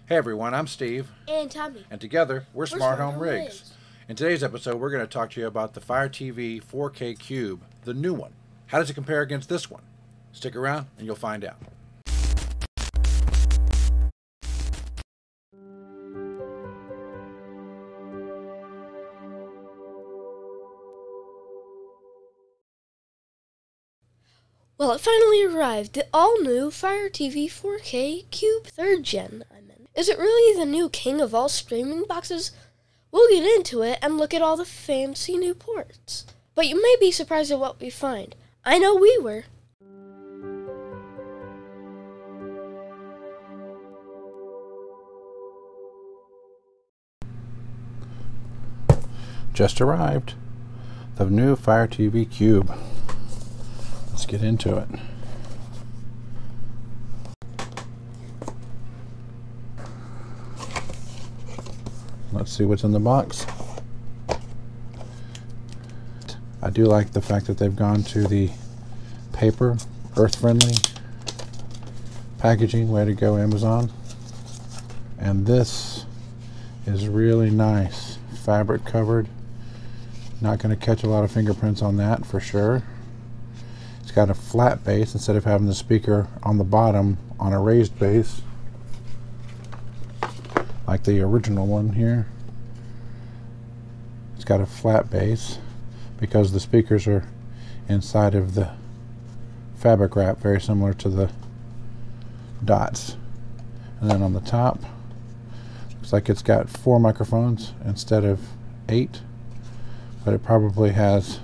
Hey everyone, I'm Steve. And Tommy. And together, we're Smart Home Rigs. Rigs. In today's episode, we're going to talk to you about the Fire TV 4K Cube, the new one. How does it compare against this one? Stick around and you'll find out. Well, it finally arrived. The all-new Fire TV 4K Cube 3rd Gen. Is it really the new king of all streaming boxes? We'll get into it and look at all the fancy new ports. But you may be surprised at what we find. I know we were. Just arrived. The new Fire TV Cube. Let's get into it. Let's see what's in the box. I do like the fact that they've gone to the paper, earth-friendly packaging. Way to go, Amazon. And this is really nice. Fabric covered. Not going to catch a lot of fingerprints on that for sure. It's got a flat base instead of having the speaker on the bottom on a raised base, like the original one here. It's got a flat base because the speakers are inside of the fabric wrap, very similar to the dots. And then on the top, looks like it's got 4 microphones instead of 8, but it probably has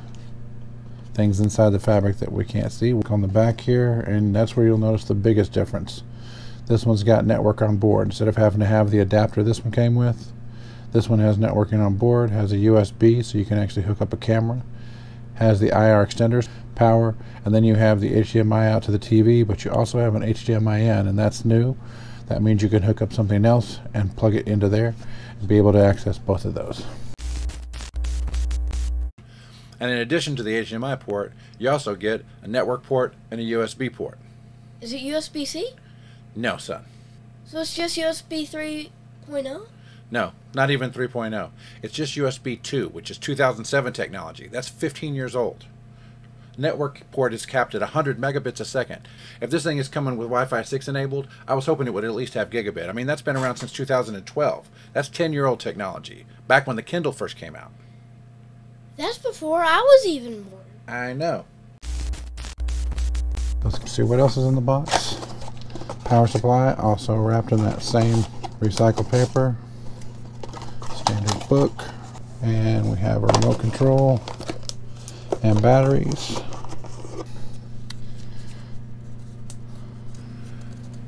things inside the fabric that we can't see. Look on the back here, and that's where you'll notice the biggest difference. This one's got network on board. Instead of having to have the adapter this one came with, this one has networking on board, has a USB so you can actually hook up a camera, has the IR extenders, power, and then you have the HDMI out to the TV, but you also have an HDMI in, and that's new. That means you can hook up something else and plug it into there and be able to access both of those. And in addition to the HDMI port, you also get a network port and a USB port. Is it USB-C? No, son. So it's just USB 3.0? No, not even 3.0. It's just USB 2, which is 2007 technology. That's 15 years old. Network port is capped at 100 megabits a second. If this thing is coming with Wi-Fi 6 enabled, I was hoping it would at least have gigabit. I mean, that's been around since 2012. That's 10-year-old technology, back when the Kindle first came out. That's before I was even born. I know. Let's see what else is in the box. Power supply, also wrapped in that same recycled paper. Standard book. And we have a remote control and batteries.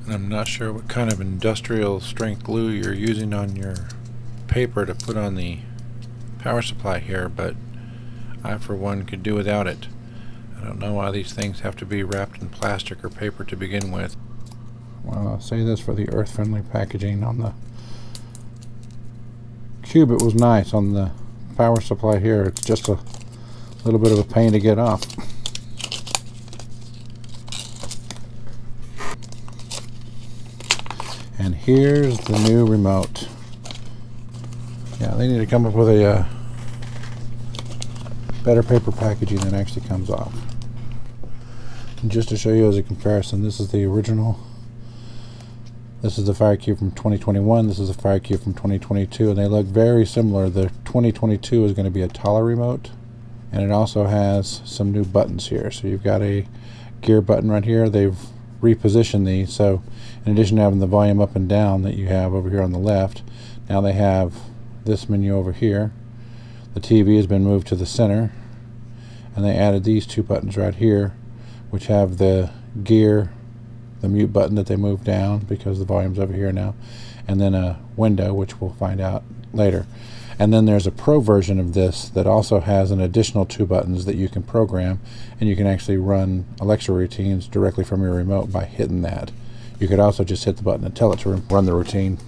And I'm not sure what kind of industrial strength glue you're using on your paper to put on the power supply here, but I for one could do without it. I don't know why these things have to be wrapped in plastic or paper to begin with. Well, I'll say this for the earth-friendly packaging on the Cube. It was nice. On the power supply here, it's just a little bit of a pain to get off. And here's the new remote. Yeah, they need to come up with a better paper packaging that actually comes off. And just to show you as a comparison, this is the original. This is the Fire Cube from 2021. This is the Fire Cube from 2022, and they look very similar. The 2022 is going to be a taller remote, and it also has some new buttons here. So you've got a gear button right here. They've repositioned these, so in addition to having the volume up and down that you have over here on the left, now they have this menu over here. The TV has been moved to the center, and they added these 2 buttons right here, which have the gear, the mute button that they moved down because the volume's over here now, and then a window, which we'll find out later. And then there's a pro version of this that also has an additional 2 buttons that you can program, and you can actually run Alexa routines directly from your remote by hitting that. You could also just hit the button and tell it to run the routine.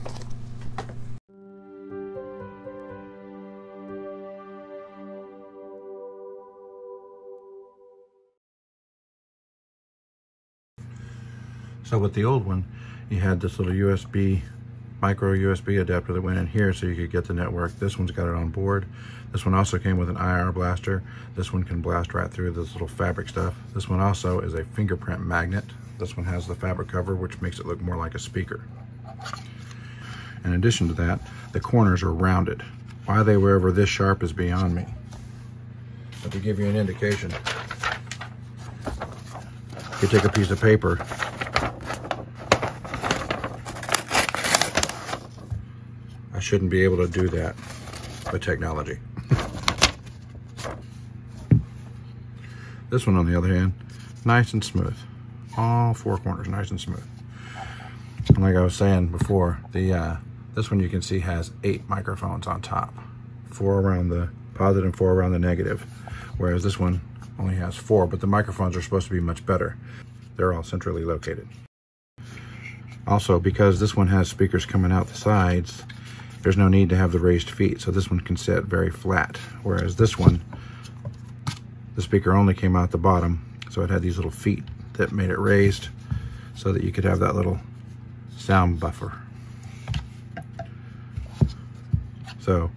So with the old one, you had this little USB micro USB adapter that went in here so you could get the network. This one's got it on board. This one also came with an IR blaster. This one can blast right through this little fabric stuff. This one also is a fingerprint magnet. This one has the fabric cover, which makes it look more like a speaker. In addition to that, the corners are rounded. Why they were ever this sharp is beyond me. But to give you an indication, you take a piece of paper, I shouldn't be able to do that with technology. This one, on the other hand, nice and smooth. All four corners nice and smooth. And like I was saying before, this one you can see has 8 microphones on top. 4 around the positive and 4 around the negative. Whereas this one only has 4, but the microphones are supposed to be much better. They're all centrally located. Also, because this one has speakers coming out the sides, there's no need to have the raised feet, so this one can sit very flat. Whereas this one, the speaker only came out the bottom, so it had these little feet that made it raised so that you could have that little sound buffer. So,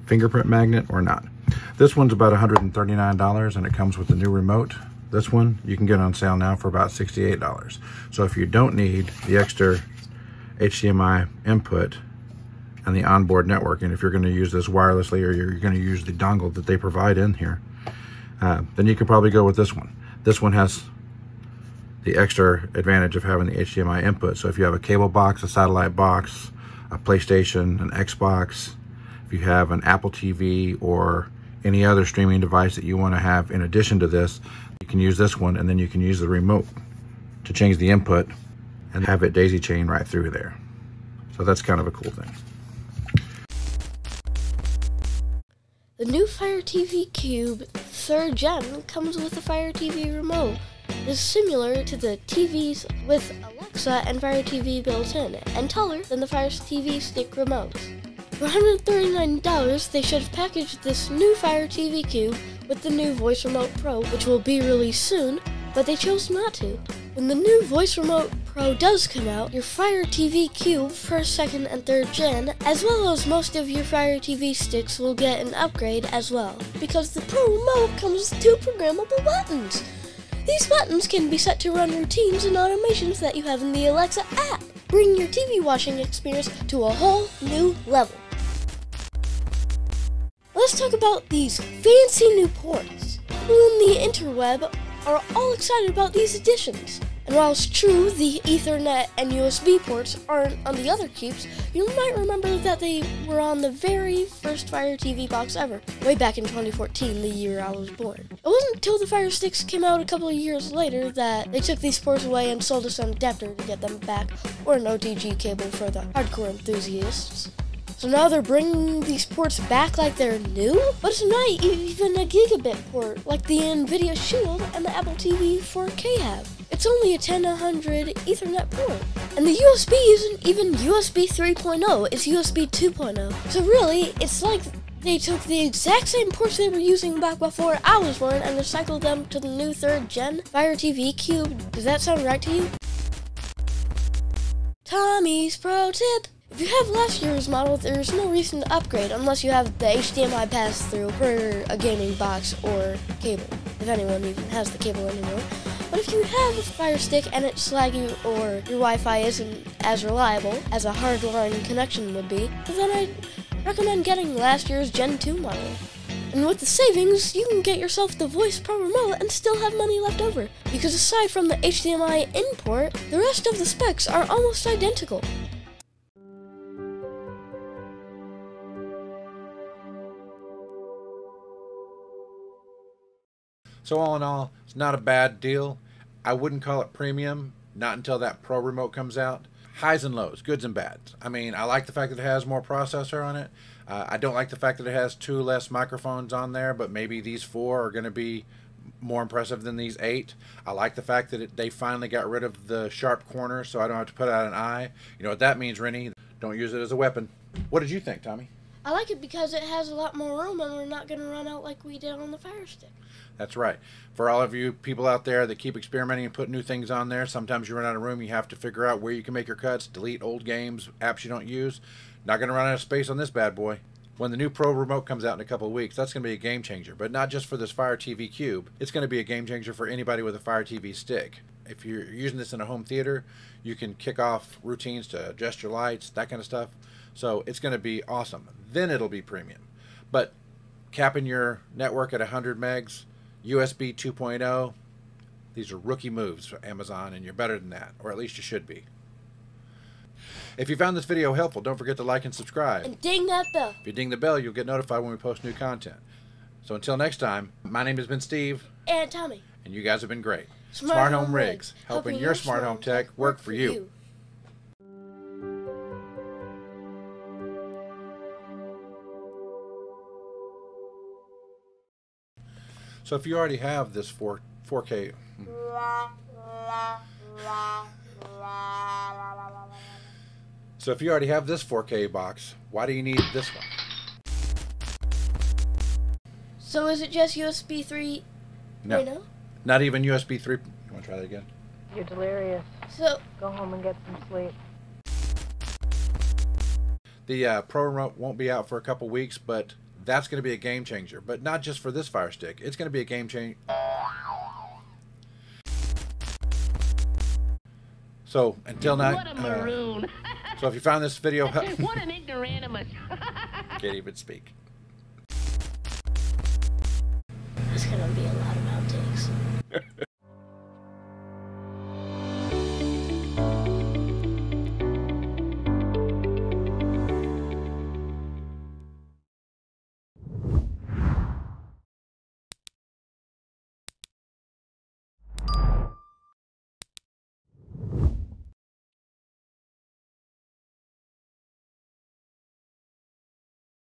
fingerprint magnet or not. This one's about $139 and it comes with the new remote. This one you can get on sale now for about $68. So if you don't need the extra HDMI input and the onboard networking, if you're going to use this wirelessly or you're going to use the dongle that they provide in here, then you could probably go with this one. This one has the extra advantage of having the HDMI input. So if you have a cable box, a satellite box, a PlayStation, an Xbox, if you have an Apple TV or any other streaming device that you want to have in addition to this, you can use this one, and then you can use the remote to change the input and have it daisy chain right through there. So that's kind of a cool thing. The new Fire TV Cube 3rd Gen comes with a Fire TV remote. It is similar to the TVs with Alexa and Fire TV built in, and taller than the Fire TV stick remotes. For $139, they should have packaged this new Fire TV Cube with the new Voice Remote Pro, which will be released soon, but they chose not to. When the new Voice Remote Pro does come out, your Fire TV Cube 1st, 2nd, and 3rd Gen, as well as most of your Fire TV sticks, will get an upgrade as well, because the Pro Remote comes with 2 programmable buttons. These buttons can be set to run routines and automations that you have in the Alexa app, bringing your TV watching experience to a whole new level. Let's talk about these fancy new ports. People on the interweb are all excited about these additions. And while it's true the Ethernet and USB ports aren't on the other cubes, you might remember that they were on the very first Fire TV box ever, way back in 2014, the year I was born. It wasn't until the Fire Sticks came out a couple of years later that they took these ports away and sold us an adapter to get them back, or an OTG cable for the hardcore enthusiasts. So now they're bringing these ports back like they're new? But it's not even a gigabit port like the NVIDIA Shield and the Apple TV 4K have. It's only a 10/100 Ethernet port. And the USB isn't even USB 3.0, it's USB 2.0. So really, it's like they took the exact same ports they were using back before I was born and recycled them to the new 3rd Gen Fire TV Cube. Does that sound right to you? Tommy's Pro Tip. If you have last year's model, there's no reason to upgrade unless you have the HDMI pass-through for a gaming box or cable, if anyone even has the cable anymore. But if you have a Fire Stick and it's laggy or your Wi-Fi isn't as reliable as a hardline connection would be, then I'd recommend getting last year's Gen 2 model. And with the savings, you can get yourself the Voice Pro remote and still have money left over, because aside from the HDMI in port, the rest of the specs are almost identical. So all in all, it's not a bad deal. I wouldn't call it premium, not until that Pro remote comes out. Highs and lows, goods and bads. I mean, I like the fact that it has more processor on it. I don't like the fact that it has 2 less microphones on there, but maybe these 4 are going to be more impressive than these 8. I like the fact that they finally got rid of the sharp corners, so I don't have to put out an eye. You know what that means, Rennie? Don't use it as a weapon. What did you think, Tommy? I like it because it has a lot more room and we're not going to run out like we did on the Fire Stick. That's right. For all of you people out there that keep experimenting and putting new things on there, sometimes you run out of room. You have to figure out where you can make your cuts, delete old games, apps you don't use. Not going to run out of space on this bad boy. When the new Pro Remote comes out in a couple of weeks, that's going to be a game changer. But not just for this Fire TV Cube. It's going to be a game changer for anybody with a Fire TV stick. If you're using this in a home theater, you can kick off routines to adjust your lights, that kind of stuff. So it's going to be awesome. Then it'll be premium. But capping your network at 100 megs, USB 2.0, these are rookie moves for Amazon, and you're better than that, or at least you should be. If you found this video helpful, don't forget to like and subscribe. And ding that bell. If you ding the bell, you'll get notified when we post new content. So until next time, my name has been Steve. And Tommy. And you guys have been great. Smart Home Home Rigs, helping your smart home tech work for you. So if you already have this 4K... So if you already have this 4K box, why do you need this one? So is it just USB 3? No. Not even USB 3. You want to try that again? You're delirious. So Go home and get some sleep. The Pro Remote won't be out for a couple weeks, but that's going to be a game changer. But not just for this Fire Stick. It's going to be a game changer. So until now, What a maroon! so if you found this video, What an ignoramus! can't even speak. it's gonna be a lot.